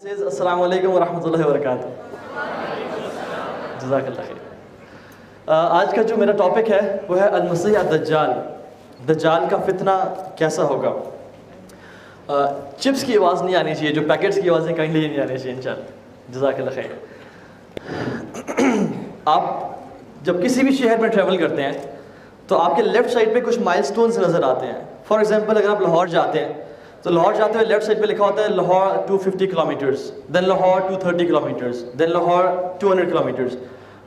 السلام علیکم ورحمۃ اللہ وبرکاتہ. جزاک اللہ خیر. آج کا جو میرا ٹاپک ہے وہ ہے المسیح الدجال. دجال کا فتنہ کیسا ہوگا. چپس کی آواز نہیں آنی چاہیے, جو پیکٹس کی آوازیں کہیں نہیں آنی چاہیے انشاءاللہ. جزاک اللہ خیر. آپ جب کسی بھی شہر میں ٹریول کرتے ہیں تو آپ کے لیفٹ سائڈ پہ کچھ مائل سٹونز نظر آتے ہیں. فار ایگزامپل اگر آپ لاہور جاتے ہیں تو لاہور جاتے ہوئے لیفٹ سائڈ پہ لکھا ہوتا ہے Lahore 250 kilometres, then Lahore 230 kilometres, then Lahore 200 kilometres.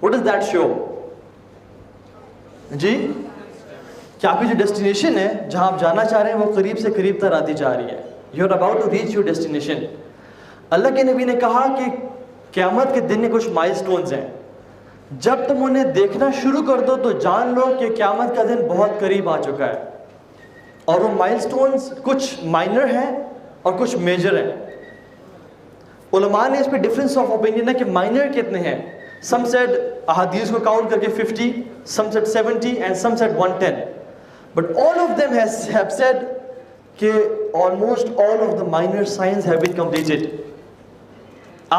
What does that show? جی, کہ آپ کی جو ڈیسٹینیشن ہے جہاں آپ جانا چاہ رہے ہیں وہ قریب سے قریب تر آتی جا رہی ہے. You are about to reach your destination. اللہ کے نبی نے کہا کہ قیامت کے دن میں کچھ مائل سٹونز ہیں, جب تم انہیں دیکھنا شروع کر دو تو جان لو کہ قیامت کا دن بہت قریب آ چکا ہے. اور وہ مائل سٹونز کچھ مائنر ہیں اور کچھ میجر ہیں. علماء نے اس پہ ڈفرینس آف اوپینین ہے کہ مائنر کتنے ہیں. سم سیڈ احادیث کو کاؤنٹ کر کے 50, some said 70 and some said 110. But all of them have said کہ almost all of the minor signs have been completed.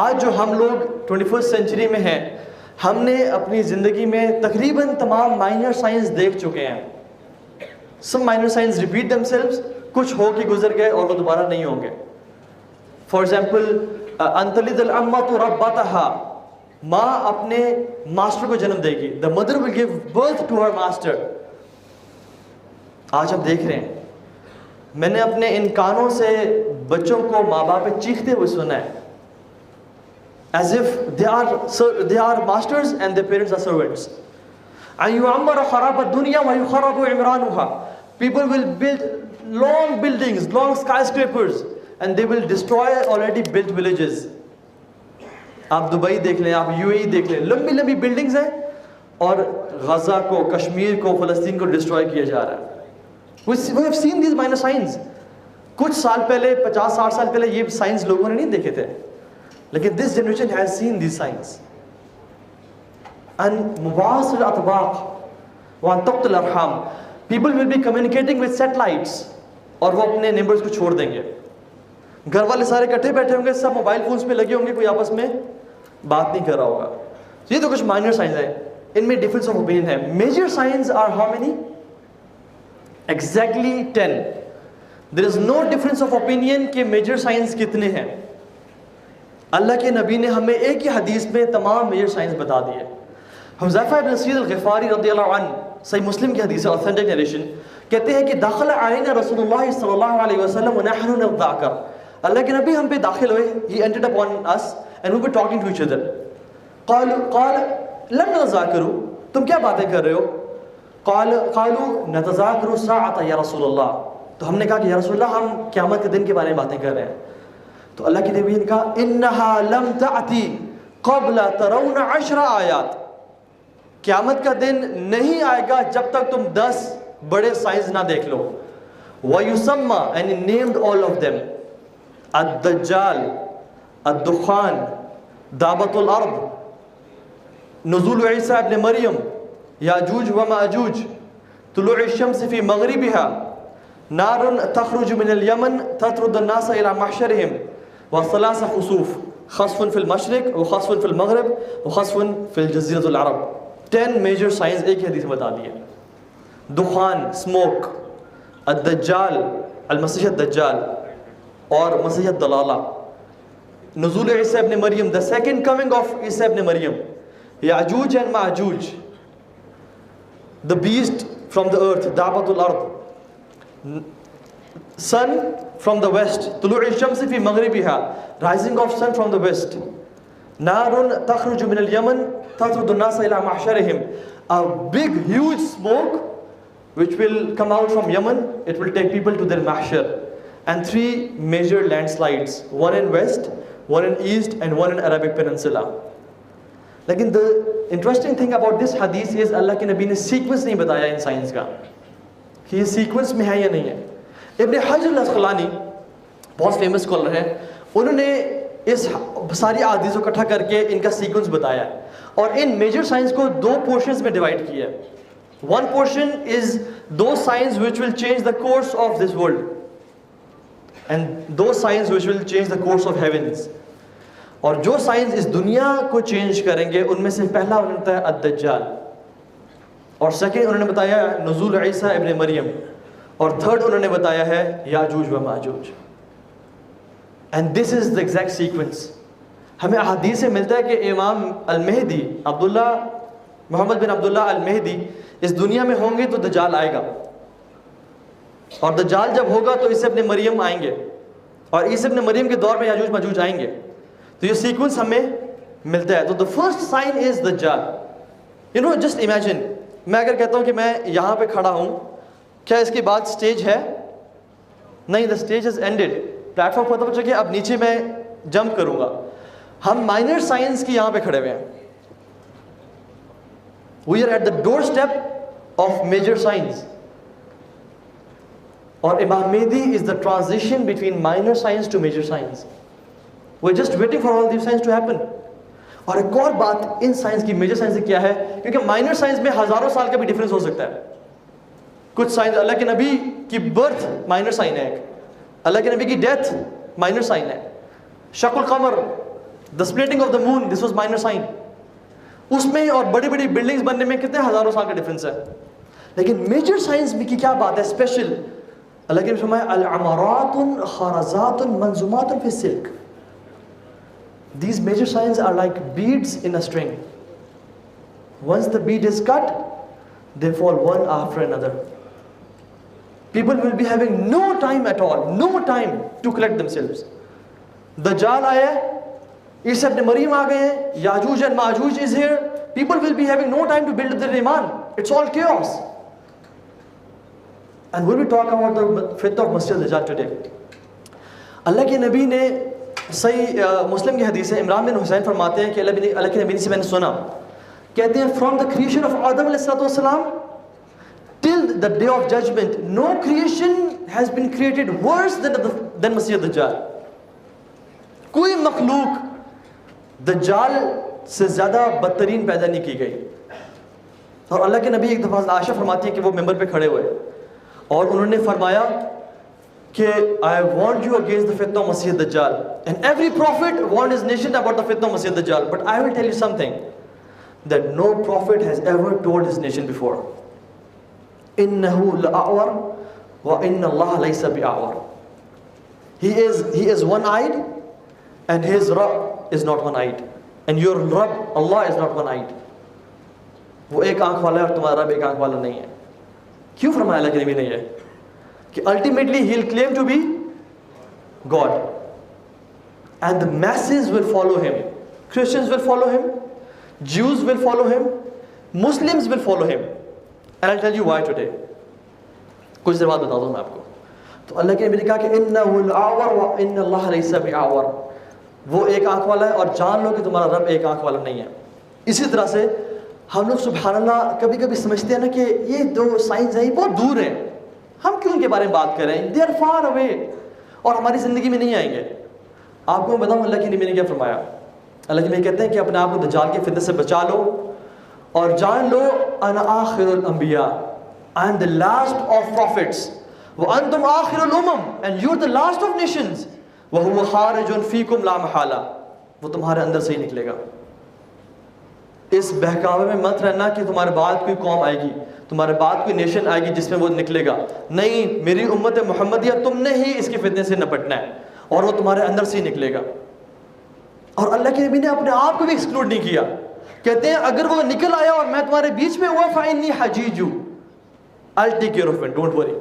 آج جو ہم لوگ 21st سینچری میں ہیں, ہم نے اپنی زندگی میں تقریباً تمام مائنر سائنس دیکھ چکے ہیں. Some minor signs repeat themselves, کچھ ہو کے گزر گئے اور وہ دوبارہ نہیں ہوں گے. For example, أَن تَلِدَ الْأَمَّةُ رَبَّتَهَا, ماں اپنے ماسٹر کو جنم دے گی. The mother will give birth to her master. آج ہم دیکھ رہے ہیں, میں نے اپنے ان کانوں سے بچوں کو ماں باپ پہ چیختے ہوئے سنا ہے, as if they are masters and their parents are servants. أَن يُعَمَّرَ خَرَابَ الدُّنْيَا وَيُخَرَّبُ عِمْرَانُهَا. People will build long buildings, long skyscrapers, and they will destroy already built villages. آپ دبئی دیکھ لیں, آپ یو اے ای دیکھ لیں, لمبی لمبی بلڈنگز ہیں اور غزہ کو, کشمیر کو, فلسطین کو ڈسٹروائے کیا جا رہا ہے. We have seen these minor signs. کچھ سال پہلے, 50-60 سال پہلے یہ سائنس لوگوں نے نہیں دیکھے تھے, لیکن this generation has seen these signs. And مواصل الاطباق one تقطع الارحام. People will be communicating with satellites, اور وہ اپنے نیبرز کو چھوڑ دیں گے. گھر والے سارے کٹھے بیٹھے ہوں گے, سب موبائل فونز پہ لگے ہوں گے, کوئی آپس میں بات نہیں کر رہا ہوگا. یہ تو کچھ مائنر سائنس ہیں, ان میں ڈفرینس آف اوپینین ہے. Major science are how many? Exactly 10. There is no difference of opinion کہ میجر سائنس کتنے ہیں. اللہ کے نبی نے ہمیں ایک ہی حدیث میں تمام میجر سائنس بتا دیے. حذیفہ بن اسید الغفاری رضی اللہ عنہ, صحیح مسلم کی حدیث ہے, authentic narration, کہتے ہیں کہ داخل علینا رسول اللہ صلی اللہ علیہ وسلم ونحن نذاکر. اللہ کے نبی ہم پہ داخل ہوئے, he entered upon us and we were talking to each other. قال لم نذاکروا, تم کیا باتیں کر رہے ہو؟ قالوا نتذاکر الساعۃ یا رسول اللہ. تو ہم نے کہا کہ یا رسول اللہ ہم قیامت کے دن کے بارے میں باتیں کر رہے ہیں. تو اللہ کے نبی نے کہا انها لم تأتی قبل ترون 10 آیات. قیامت کا دن نہیں آئے گا جب تک تم 10 بڑے سائنس نہ دیکھ لو. وَيُسَمَّى, and he named all of them, الدجال, الدخان, دابت الارض, نزول عیسی ابن مریم, یاجوج و ماجوج, طلوع الشمس فی مغربها, نار تخرج من الیمن تطرد الناس الى محشرهم, وثلاث خسوف, خسف فی المشرق وخسف فی المغرب وخسف فی الجزیرۃ العرب. 10 میجر سائنس ایک ہی حدیث میں بتا دیے. دخان, سموک, الدجال, المسیح الدجال, اور مسیح الدلالہ, نزول عیسی ابن مریم, the second coming of عیسی ابن مریم, یاجوج and Majuj, the beast from the earth, دابت الارض, sun from the west, طلوع الشمس فی مغربها, rising of sun from the west, نار تخرج من اليمن تطرد الناس الى محشرهم, a big huge smoke which will come out from Yemen, it will take people to their mahshar. And 3 major landslides, one in west, one in east, and one in Arabic Peninsula. لیکن the interesting thing about this hadith is اللہ کے نبی نے sequence نہیں بتایا ان science کا کہ یہ sequence میں ہے یا نہیں ہے. ابن حجر الاسقلانی بہت فیمس اسکالر ہیں, انہوں نے اس ساری احادیث کو اکٹھا کر کے ان کا سیکوینس بتایا ہے, اور ان میجر سائنس کو 2 پورشنز میں ڈیوائڈ کیا ہے. One portion is those signs which will change the course of this world, and those signs which will change the course of heavens. اور جو سائنس اس دنیا کو چینج کریں گے ان میں سے پہلا انہوں نے بتایا الدجال، اور سیکنڈ انہوں نے بتایا نزول عیسیٰ ابن مریم، اور تھرڈ انہوں نے بتایا ہے یاجوج و ماجوج. And this is the exact sequence. ہمیں احادیث سے ملتا ہے کہ امام المہدی عبداللہ محمد بن عبداللہ المہدی اس دنیا میں ہوں گے تو دجال آئے گا، اور دجال جب ہوگا تو عیسیٰ ابن مریم آئیں گے، اور عیسیٰ ابن مریم کے دور میں یاجوج ماجوج آئیں گے. تو یہ سیکوینس ہمیں ملتا ہے. تو the first sign is دجال. You know, just imagine, میں اگر کہتا ہوں کہ میں یہاں پہ کھڑا ہوں، کیا اس کے بعد سٹیج ہے؟ نہیں، the stage has ended. Plate form ختم ہو چکے، اب نیچے میں جمپ کروں گا. ہم مائنر سائنس کی یہاں پہ کھڑے ہوئے ہیں. We are at the doorstep of major science. اور امام مہدی is the transition between minor science to major science. We're just waiting for all these science to happen. اور ایک اور بات ان سائنس کی میجر سائنس سے کیا ہے، کیونکہ مائنر سائنس میں ہزاروں سال کا بھی ڈفرینس ہو سکتا ہے. کچھ سائنس، اللہ کے نبی کی برتھ مائنر سائن ہے، اللہ کے نبی کی ڈیتھ مائنر سائن ہے. شق القمر، the splitting of the moon, this was minor sign. اس میں اور بڑی بڑی بلڈنگز بننے میں کتنے ہزاروں سال کا ڈفرینس ہے. لیکن میجر سائنس میں کی کیا بات ہے اسپیشل؟ اللہ کے نبی فرمایا العمارات خارزات منظومات فی السلک. These major signs are like beads in a string. Once the bead is cut, they fall one after another. People will be having no time at all, no time to collect themselves. Dajjal aaya hai, Isa ibn Maryam aa gaye hain, Yajuj and Majuj is here. People will be having no time to build their iman. It's all chaos. And we'll be talking about the fitna of Masih Dajjal today. اللہ کے نبی نے صحیح مسلم کی حدیث ہے، عمران بن حسین فرماتے ہیں کہ اللہ کے نبی سے میں نے سنا، کہتے ہیں فرام دا کریشن آف آدم علیہ السلام till the day of judgment no creation has been created worse than مسیح دجال. کوئی مخلوق دجال سے زیادہ بدترین پیدا نہیں کی گئی. اور اللہ کے نبی ایک دفعہ عائشہ فرماتی ہیں کہ وہ ممبر پہ کھڑے ہوئے اور انہوں نے فرمایا کہ I warned you against the fitna of Masih Dajjal, and every prophet warned his nation about the fitna of Masih Dajjal, but I will tell you something that no prophet has ever told his nation before. innahu la'awar wa inna Allah laysa bi'awar. He is one-eyed and his Rabb is not one-eyed, and your Rabb Allah is not one-eyed. وہ ایک آنکھ والا ہے اور تمہارا رب ایک آنکھ والا نہیں ہے. کیوں فرمایا اللہ کے نبی نے یہ کہ ultimately he'll claim to be God and the masses will follow him. Christians will follow him, Jews will follow him, Muslims will follow him, and I'll tell you why today. کچھ دیر بعد بتا دوں میں آپ کو. تو اللہ کے نبی نے کہا کہ انہ العور و ان اللہ لیس بعور. وہ ایک آنکھ والا ہے اور جان لو کہ تمہارا رب ایک آنکھ والا نہیں ہے. اسی طرح سے ہم لوگ سبحان اللہ کبھی کبھی سمجھتے ہیں نا کہ یہ دو سائنس ہیں یہ بہت دور ہیں، ہم کیوں ان کے بارے میں بات کر رہے ہیں؟ دے آر فار اوے اور ہماری زندگی میں نہیں آئیں گے. آپ کو میں بتاؤں اللہ کے نبی نے کیا فرمایا. اللہ کے نبی کہتے ہیں کہ اپنے آپ کو دجال کے فتنہ سے بچا لو اور جان لو انا آخر الانبیاء, I am the last of prophets, وانتم آخر الامم, and you are the last of nations, وهو خارج فیکم لا محالہ, وہ تمہارے اندر سے ہی نکلے گا. اس بہکاوے میں مت رہنا کہ تمہارے بعد کوئی قوم آئے گی, تمہارے بعد کوئی نیشن آئے گی جس میں وہ نکلے گا. نہیں, میری امت محمدیہ تم نے ہی اس کے فتنے سے نپٹنا ہے اور وہ تمہارے اندر سے ہی نکلے گا. اور اللہ کے نبی نے اپنے آپ کو بھی ایکسکلوڈ نہیں کیا. کہتے ہیں اگر وہ نکل آیا اور میں تمہارے بیچ میں ہوا فَإِنِّي حَجِيجُ, I'll take care of it, don't worry.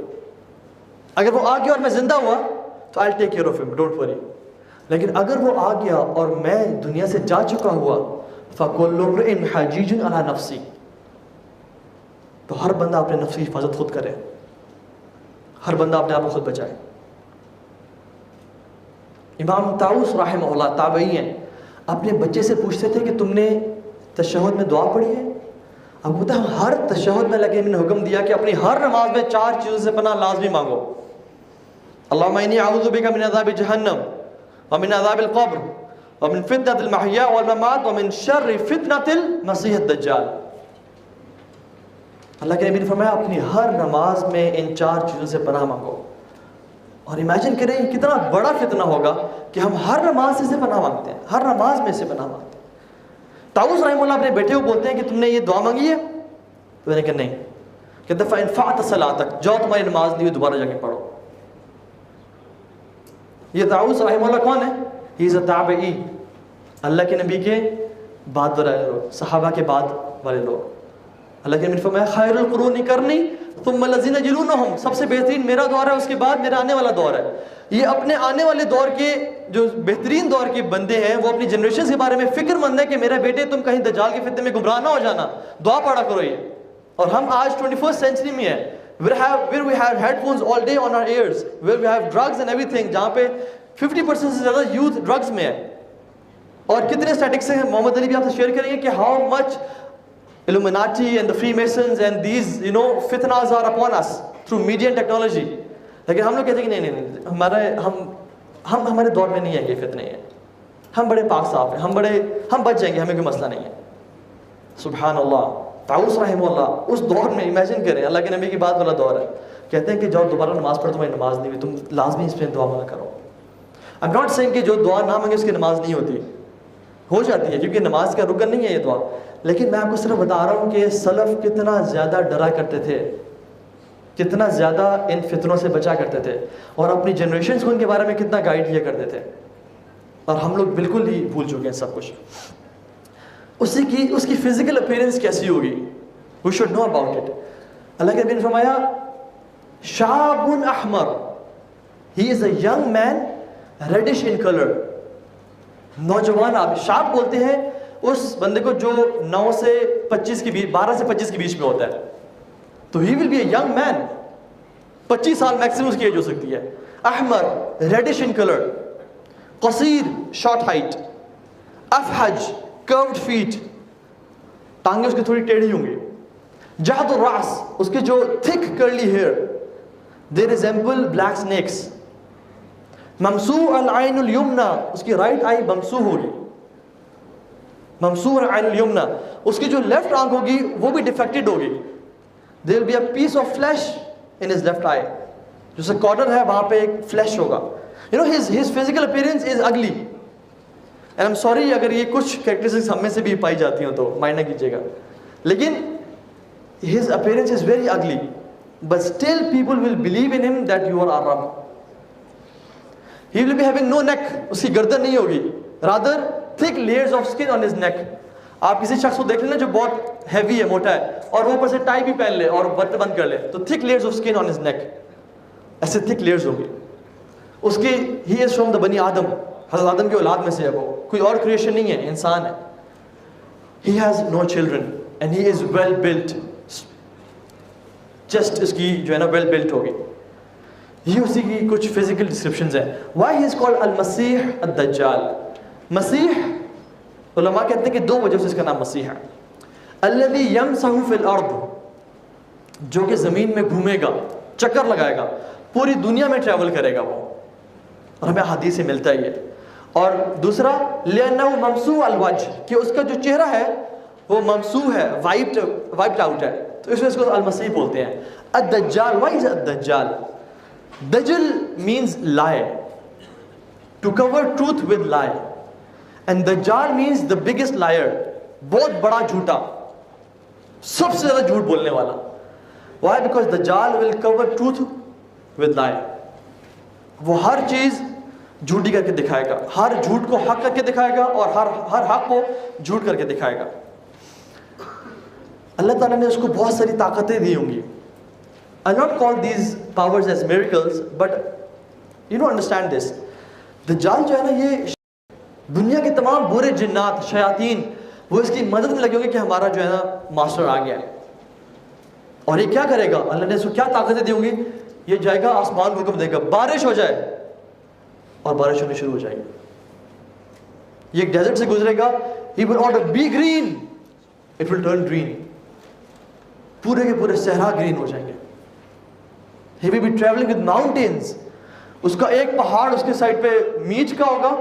اگر وہ آ گیا اور میں زندہ ہوا تو I'll take care of him, don't worry. لیکن اگر وہ آ گیا اور میں دنیا سے جا چکا ہوا فَكُلُّ امْرِئٍ حَجِيجٌ عَلَى نَفْسِهِ, تو ہر بندہ اپنے نفس کی حفاظت خود کرے, ہر بندہ اپنے آپ کو خود بچائے. امام طاؤس رحمہ اللہ تابعی ہیں, اپنے بچے سے پوچھتے تھے کہ تم نے تشہد میں دعا پڑھی ہے؟ اب بتا ہر تشہد میں لگے میں نے حکم دیا کہ اپنی ہر نماز میں 4 چیزوں سے پناہ لازمی مانگو. اللہم انی اعوذ بک من عذاب جہنم ومن عذاب القبر ومن فتنة المحیا والممات ومن شر فتنة المسیح الدجال. اللہ کے نبی نے فرمایا اپنی ہر نماز میں ان 4 چیزوں سے پناہ مانگو. اور امیجن کریں کتنا بڑا فتنہ ہوگا کہ ہم ہر نماز سے پناہ مانگتے ہیں، ہر نماز میں سے پناہ مانگتے ہیں۔ طاؤس رحمہ اللہ اپنے بیٹے کو بولتے ہیں کہ تم نے یہ دعا مانگی ہے؟ تو میں نے کہا نہیں۔ کہتے فَإِنْ فَعْتَ صَلَاتَكَ، جاؤ تمہاری نماز نہیں ہوئی دوبارہ جا کے پڑھو۔ یہ طاؤس رحمہ اللہ کون ہے؟ ہی از اے تابعی، اللہ کے نبی کے بعد والے لوگ، صحابہ کے بعد والے لوگ۔ اللہ کے نبی نے فرمایا خیر القرون قرنی ثم الذین یلونہم، سب سے بہترین میرا دور ہے، اس کے بعد میرا آنے والا دور ہے۔ یہ اپنے آنے والے دور کے جو بہترین دور کے بندے ہیں وہ اپنی جنریشن کے بارے میں فکر مند ہے کہ میرے بیٹے تم کہیں دجال کے فتنے میں گمراہ نہ ہو جانا، دعا پڑھا کرو یہ۔ اور ہم آج 21st سینچری میں ہیں، where we have headphones all day on our ears, where we have drugs and everything، جہاں پہ 50% سے زیادہ یوتھ ڈرگز میں ہے۔ اور کتنے اسٹیٹکس ہیں محمد علی بھی آپ سے شیئر کریں گے کہ how much Illuminati and the Freemasons and these fitnas are upon us through media and technology۔ لیکن ہم لوگ کہتے ہیں کہ نہیں، ہمارے دور میں نہیں ہے یہ فتنے ہیں، ہم بڑے پاک صاف ہیں، ہم بچ جائیں گے، ہمیں کوئی مسئلہ نہیں ہے۔ سبحان اللہ۔ طاؤس رحمہ اللہ اس دور میں امیجن کریں، اللہ کے نبی کی بات والا دور ہے، کہتے ہیں کہ جاؤ دوبارہ نماز پڑھو، تمہاری نماز نہیں ہوئی، تم لازمی اس پہ دعا مانگا کرو۔ I'm not saying کہ جو دعا نہ مانگے اس کی نماز نہیں ہوتی، ہو جاتی ہے، کیونکہ نماز کا رکن نہیں ہے یہ دعا۔ لیکن میں آپ کو صرف بتا رہا ہوں کہ سلف کتنا زیادہ ڈرا کرتے تھے، کتنا زیادہ ان فتنوں سے بچا کرتے تھے، اور اپنی جنریشنز کو ان کے بارے میں کتنا گائیڈ کیا کرتے تھے، اور ہم لوگ بالکل ہی بھول چکے ہیں سب کچھ۔ اس کی فزیکل اپیرنس کیسی ہوگی، we should know about it۔ اللہ کے نبی نے فرمایا شاب احمر، he is a young man reddish in color، نوجوان آپ شاب بولتے ہیں اس بندے کو جو 9 سے 25 کے بیچ، 12 سے 25 کے بیچ میں ہوتا ہے، تو he will be a young man، 25 سال میکسیمم اس کی ایج ہو سکتی ہے۔ احمر reddish in color، قصیر short height، افحج curved feet، ٹانگیں اس کی تھوڑی ٹیڑھی ہوں گی، جہد الراس، اس کے جو thick curly hair، they resemble black snakes، ممسوح العین الیمنا، اس کی رائٹ آئی ممسوح ہوگی، ممسوح العین الیمنا، اس کی جو لیفٹ آنکھ ہوگی وہ بھی ڈیفیکٹڈ ہوگی، there will be a piece of flesh in his left eye، جو سے کارنر ہے وہاں پہ ایک فلیش ہوگا۔ his physical appearance is ugly and I'm sorry اگر یہ کچھ کریکٹرسٹکس ہم میں سے بھی پائی جاتی ہوں تو مائنڈ نہ کیجیے گا، لیکن his appearance is very ugly but still people will believe in him that you are our Rabb۔ He will be having no neck، اس کی گردن نہیں ہوگی، rather thick layers of skin on his neck۔ آپ کسی شخص کو دیکھ لیں نا جو بہت ہیوی ہے، موٹا ہے، اور وہ اوپر سے ٹائی بھی پہن لے اور بٹن بند کر لے، تو thick layers of skin on his neck، ایسے thick layers ہوگی اس کی۔ he is from the بنی آدم، حضرت آدم کی اولاد میں سے ہے، وہ کوئی اور کریشن نہیں ہے، انسان ہے۔ he has no children and he is well built، chest اس کی جو ہے نا ویل بلٹ ہوگی۔ یہ اسی کی کچھ فزیکل ڈسکرپشنز ہیں۔ why he is called المسیح الدجال، مسیح علماء کہتے ہیں کہ 2 وجہ سے اس کا نام مسیح ہے۔ الذی یمسح فی الارض، جو کہ زمین میں گھومے گا، چکر لگائے گا، پوری دنیا میں ٹریول کرے گا وہ، اور ہمیں حدیث سے ملتا ہی ہے۔ اور دوسرا لأنہ ممسوح الوجہ، کہ اس کا جو چہرہ ہے وہ ممسوح ہے، وائپڈ آؤٹ ہے، تو اس میں اس کو المسیح بولتے ہیں۔ الدجال، why is الدجال؟ دجل means lie، to cover truth with lie، and دجال means the biggest liar، بہت بڑا جھوٹا، سب سے زیادہ جھوٹ بولنے والا۔ why؟ because دجال will cover truth with lie، وہ ہر چیز جھوٹی کر کے دکھائے گا، ہر جھوٹ کو حق کر کے دکھائے گا، اور ہر حق کو جھوٹ کر کے دکھائے گا۔ اللہ تعالیٰ نے اس کو بہت ساری طاقتیں دی ہوں گی۔ I'll not call these powers as miracles, but understand this۔ دجال جو ہے نا، یہ دنیا کے تمام برے جنات، شیاطین، وہ اس کی مدد میں لگے ہوں گے کہ ہمارا جو ہے نا ماسٹر آ گیا ہے۔ اور یہ کیا کرے گا؟ اللہ نے اس کو کیا طاقتیں دی ہوں گی؟ یہ جائے گا آسمان کو حکم دے گا بارش ہو جائے، اور بارش ہونی شروع ہو جائے گی۔ یہ ڈیزرٹ سے گزرے گا، he will order be green، it will turn green، پورے کے پورے صحرا گرین ہو جائیں گے۔ he will be traveling with mountains، اس کا ایک پہاڑ اس کے سائڈ پہ میٹ کا ہوگا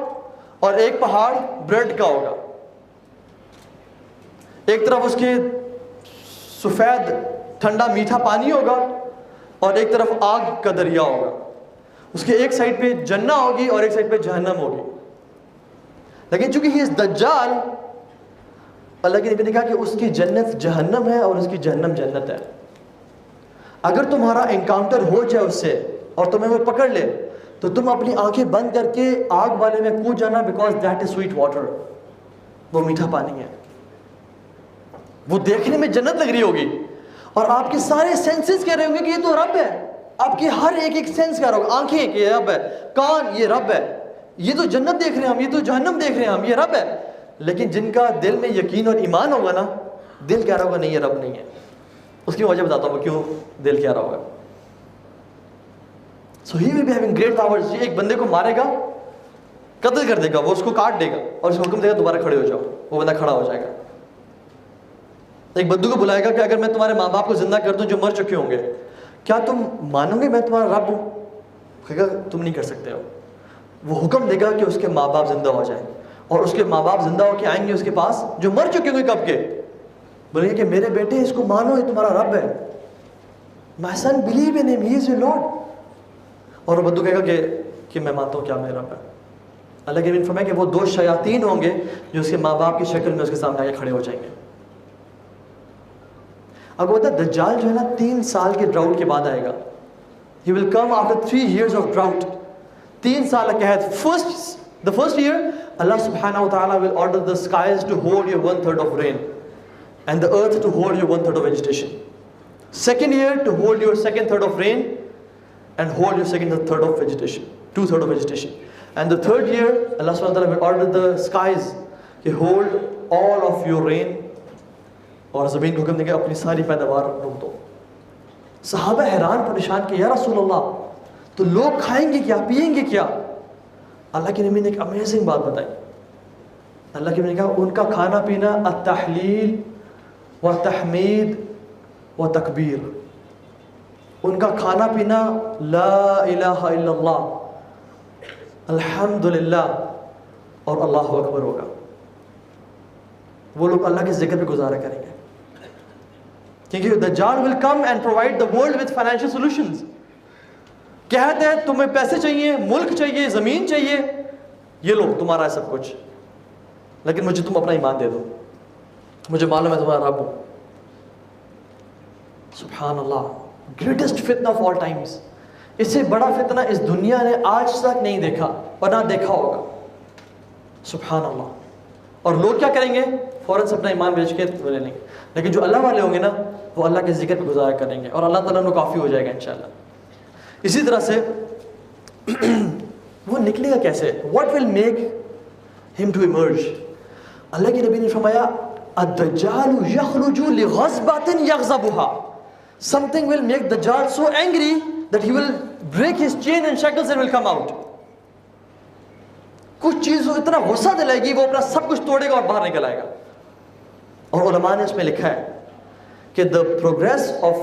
اور ایک پہاڑ بریڈ کا ہوگا، ایک طرف اس کے سفید ٹھنڈا میٹھا پانی ہوگا اور ایک طرف آگ کا دریا ہوگا۔ اس کے ایک سائڈ پہ جنہ ہوگی اور ایک سائڈ پہ جہنم ہوگی. لیکن چونکہ ہی از دجال، اللہ کے نبی نے کہا کہ اس کی جنت جہنم ہے اور اس کی جہنم جنت ہے. اگر تمہارا انکاؤنٹر ہو جائے اس سے اور تمہیں وہ پکڑ لے تو تم اپنی آنکھیں بند کر کے آگ والے میں کود جانا، because that is sweet water, وہ میٹھا پانی ہے. وہ دیکھنے میں جنت لگ رہی ہوگی اور آپ کے سارے سینسز کہہ رہے ہوں گے کہ یہ تو رب ہے. آپ کی ہر ایک سینس کہہ رہا ہوگا، آنکھیں کہ یہ رب ہے، کان یہ رب ہے، یہ تو جنت دیکھ رہے ہیں ہم، یہ تو جہنم دیکھ رہے ہیں ہم، یہ رب ہے. لیکن جن کا دل میں یقین اور ایمان ہوگا نا، دل کہہ رہا ہوگا نہیں یہ رب نہیں ہے. اس کی وجہ بتاتا ہوں کیوں دل کہہ رہا ہوگا. So he will be having great powers. یہ ایک بندے کو مارے گا، قتل کر دے گا، وہ اس کو کاٹ دے گا اور اس کو حکم دے گا دوبارہ کھڑے ہو جاؤ، وہ بندہ کھڑا ہو جائے گا. ایک بدو کو بلائے گا کہ اگر میں تمہارے ماں باپ کو زندہ کر دوں جو مر چکے ہوں گے، کیا تم مانو گے میں تمہارا رب ہوں؟ کہے گا تم نہیں کر سکتے ہو. وہ حکم دے گا کہ اس کے ماں باپ زندہ ہو جائیں اور اس کے ماں باپ زندہ ہو کے آئیں گے اس کے پاس جو مر چکے ہوں گے کب کے، بولیں گے کہ میرے بیٹے اس کو مانو، یہ تمہارا رب ہے. My son, believe in him, he is your Lord. اور وہ بدو کہے گا کہ میں مانتا ہوں کیا میرا رب ہے. اللہ کے نبی فرمایا کہ وہ 2 شیاطین ہوں گے جو اس کے ماں باپ کی شکل میں اس کے سامنے آ کے کھڑے ہو جائیں گے. اب وہ بتا دجال جو ہے نا 3 سال کے ڈراؤٹ کے بعد آئے گا. He will come after 3 years of drought. 3 سال کا قحط. The first year, Allah subhanahu wa ta'ala will order the skies to hold your 1/3 of rain and the earth to hold your 1/3 of vegetation. Second year to hold your 2/3 of rain and hold your 2/3 of vegetation, 2/3 of vegetation. And the third year, Allah subhanahu wa ta'ala will order the skies to hold all of your rain. اور زمین کو حکم دیں گے اپنی ساری پیداوار روک دو. صحابہ حیران پریشان کہ یا رسول اللہ تو لوگ کھائیں گے کیا، پیئیں گے کیا؟ اللہ کے نبی نے ایک امیزنگ بات بتائی. اللہ کے نبی نے کہا ان کا کھانا پینا التحلیل و تحمید و تکبیر. ان کا کھانا پینا لا الہ الا اللہ، الحمدللہ اور اللہ اکبر ہوگا. وہ لوگ اللہ کے ذکر پہ گزارا کریں گے کیونکہ دجال will come and provide the world with financial solutions. کہتے ہیں تمہیں پیسے چاہیے، ملک چاہیے، زمین چاہیے، یہ لو تمہارا ہے سب کچھ، لیکن مجھے تم اپنا ایمان دے دو، مجھے معلوم ہے تمہارا رب ہوں. سبحان اللہ، گریٹسٹ فتنہ آف آل ٹائمز. اس سے بڑا فتنہ اس دنیا نے آج تک نہیں دیکھا اور نہ دیکھا ہوگا. سبحان اللہ. اور لوگ کیا کریں گے؟ فوراً سے اپنا ایمان بیچ کے لے لیں گے. لیکن جو اللہ والے ہوں گے نا وہ اللہ کے ذکر پہ گزارا کریں گے اور اللہ تعالیٰ انہیں کافی ہو جائے گا انشاءاللہ. اسی طرح سے وہ نکلے گا کیسے؟ What will make him to emerge؟ اللہ کے نبی نے فرمایا الدجال یخرج لغضبۃ یغضبها. Something will make Dajjal so angry that he will break his chain and shackles and will come out. کچھ چیز وہ اتنا غصہ دلائے گی وہ اپنا سب کچھ توڑے گا اور باہر نکل آئے گا. اور علماء نے اس میں لکھا ہے کہ the progress of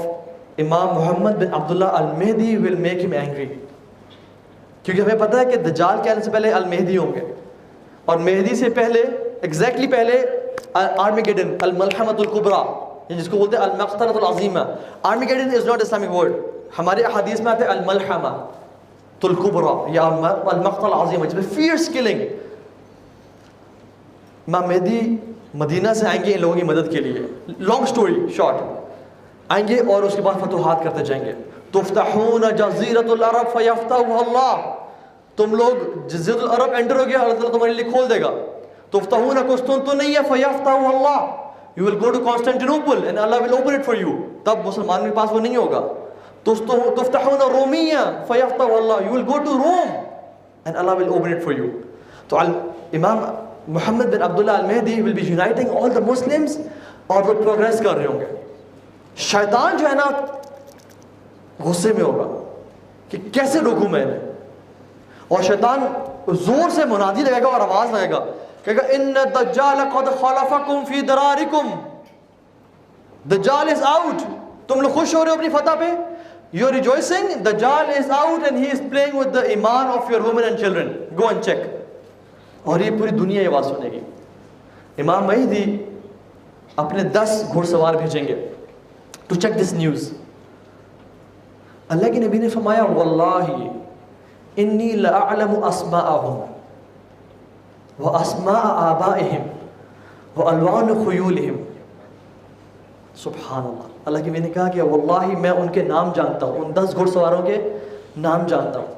امام محمد بن عبداللہ المہدی will make him angry. کیونکہ ہمیں پتہ ہے کہ دجال کے آنے سے پہلے المہدی ہوں گے اور مہدی سے پہلے ایگزیکٹلی پہلے آرمیگیڈن الملحمۃ الکبریٰ جس کو بولتے ہیں المقتلۃ العظیمہ. آرمیگیڈن از ناٹ اسلامک ورڈ. ہمارے احادیث میں آتے ہیں الملحمہ الکبریٰ یا المقتل العظیمہ جس میں فیئرس کلنگ. امام مہدی مدینہ سے آئیں گے ان لوگوں کی مدد کے لیے. لانگ سٹوری شارٹ، آئیں گے اور اس کے بعد فتوحات کرتے جائیں گے. تفتحون جزیرۃ العرب فیفتحها اللہ. تم لوگ جزیرۃ العرب انٹر ہو گیا، اللہ تعالیٰ تمہارے لیے کھول دے گا. تفتحون قسطنطنیہ فیفتحها اللہ. You will go to Constantinople and Allah will open it for you. تب مسلمان کے پاس وہ نہیں ہوگا. تفتحون رومیہ فیفتحها اللہ. You will go to Rome and Allah will open it for you. تو امام محمد بن عبداللہ المہدی will be uniting all the Muslims اور وہ پروگریس کر رہے ہوں گے. شیطان جو ہے نا غصے میں ہوگا کہ کیسے روکوں میں نے، اور شیطان زور سے منادی لگے گا اور آواز لگے گا کہ ان الدجال قد خلفکم فی درارکم. دجال is out. تم لوگ خوش ہو رہے ہو اپنی فتح پہ؟ You are rejoicing. Dajjal is out and he is playing with the iman of your women and children. Go and check. اور یہ پوری دنیا یہ آواز سنے گی. امام مہدی اپنے 10 گھوڑ سوار بھیجیں گے to check this news. اللہ کے نبی نے فرمایا واللہ انی لأعلم اسماءہم واسماء آبائہم والوان خیولہم. سبحان اللہ. اللہ کی میں نے کہا کہ واللہ میں ان کے نام جانتا ہوں, ان 10 گھڑ سواروں کے نام جانتا ہوں,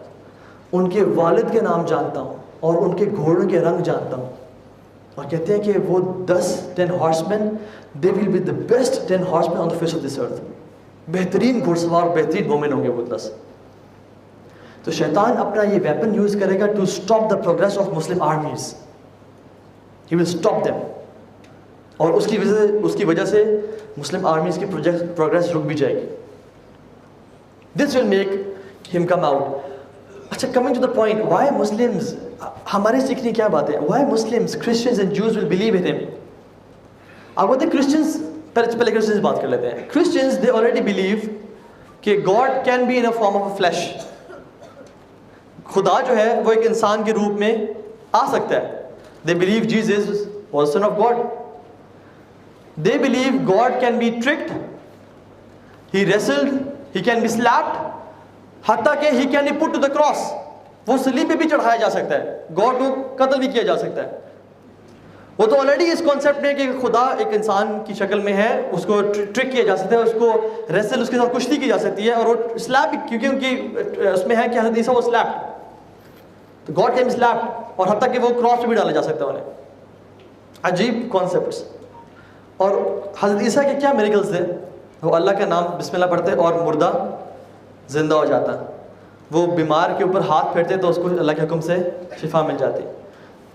ان کے والد کے نام جانتا ہوں, اور ان کے گھوڑوں کے رنگ جانتا ہوں. اور کہتے ہیں کہ وہ 10 ہارسمین, they will be the best 10 horsemen on the face of this earth. بہترین گھڑ سوار, بہترین مومن ہوں گے وہ 10. تو شیطان اپنا یہ ویپن یوز کرے گا to stop the progress of Muslim armies. He will stop them. اور اس کی وجہ سے مسلم آرمیز کی پروگریس رک بھی جائے گی. دس will make him come out. اچھا, coming to the point, why Muslims, ہمارے سیکھنے کیا بات ہے, why Muslims, Christians and Jews will believe in him. آپ بولتے ہیں کرسچنز, پہلے کرسچنز بات کر لیتے ہیں. کرسچنز دے آلریڈی بلیو کہ God can be in a form of a flesh. خدا جو ہے وہ ایک انسان کے روپ میں آ سکتا ہے. They believe Jesus was son of God. They believe God can be tricked, he wrestled, he can be slapped, حتیٰ کہ he can be put to the cross. وہ صلیب پہ بھی چڑھایا جا سکتا ہے, گاڈ کو قتل بھی کیا جا سکتا ہے. وہ تو آلریڈی اس کانسیپٹ میں کہ خدا ایک انسان کی شکل میں ہے, اس کو ٹرک کیا جا سکتا ہے, اس کو ریسل, اس کے ساتھ کشتی کی جا سکتی ہے, اور وہ سلیپ, کیونکہ ان کی اس میں ہے کہ حضرت عیسیٰ وہ سلیپڈ, تو گاڈ کین بی سلیپڈ, اور حتیٰ کہ وہ کراس پہ بھی ڈالا جا سکتا ہے انہیں. عجیب کانسیپٹس. اور حضرت عیسیٰ کے کیا میریکلز تھے, وہ اللہ کا نام بسم اللہ پڑھتے اور مردہ زندہ ہو جاتا, وہ بیمار کے اوپر ہاتھ پھیرتے تو اس کو اللہ کے حکم سے شفا مل جاتی.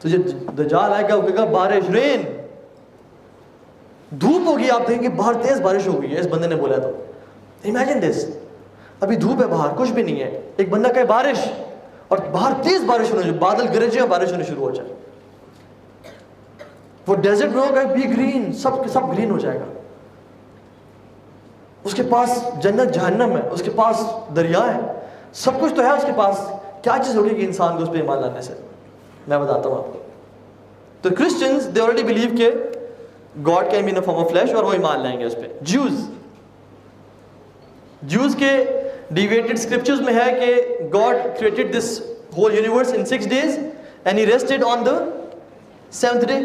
تو جب دجال آئے گا وہ کہے گا بارش, رین, دھوپ ہوگی, آپ دیکھیں گے باہر تیز بارش ہو گئی ہے, اس بندے نے بولا. تو امیجن دس, ابھی دھوپ ہے باہر, کچھ بھی نہیں ہے, ایک بندہ کہے بارش, اور باہر تیز بارش ہونے, بادل گرجے اور بارش ہونے شروع ہو جائے. وہ ڈیزرٹ میں ہوگا, بی گرین, سب گرین ہو جائے گا. اس کے پاس جنت جہنم ہے, اس کے پاس دریا ہے, سب کچھ تو ہے اس کے پاس. کیا چیز ہوگی کہ انسان کو اس پہ ایمان لانے سے؟ میں بتاتا ہوں آپ کو. تو کرسچنز دے آلریڈی بلیو کہ God can be in form of flesh, اور وہ ایمان لائیں گے اس پہ. جوز کے ڈیویٹڈ اسکرپچرز میں ہے کہ God created this whole universe in 6 days and he rested on the 7th day.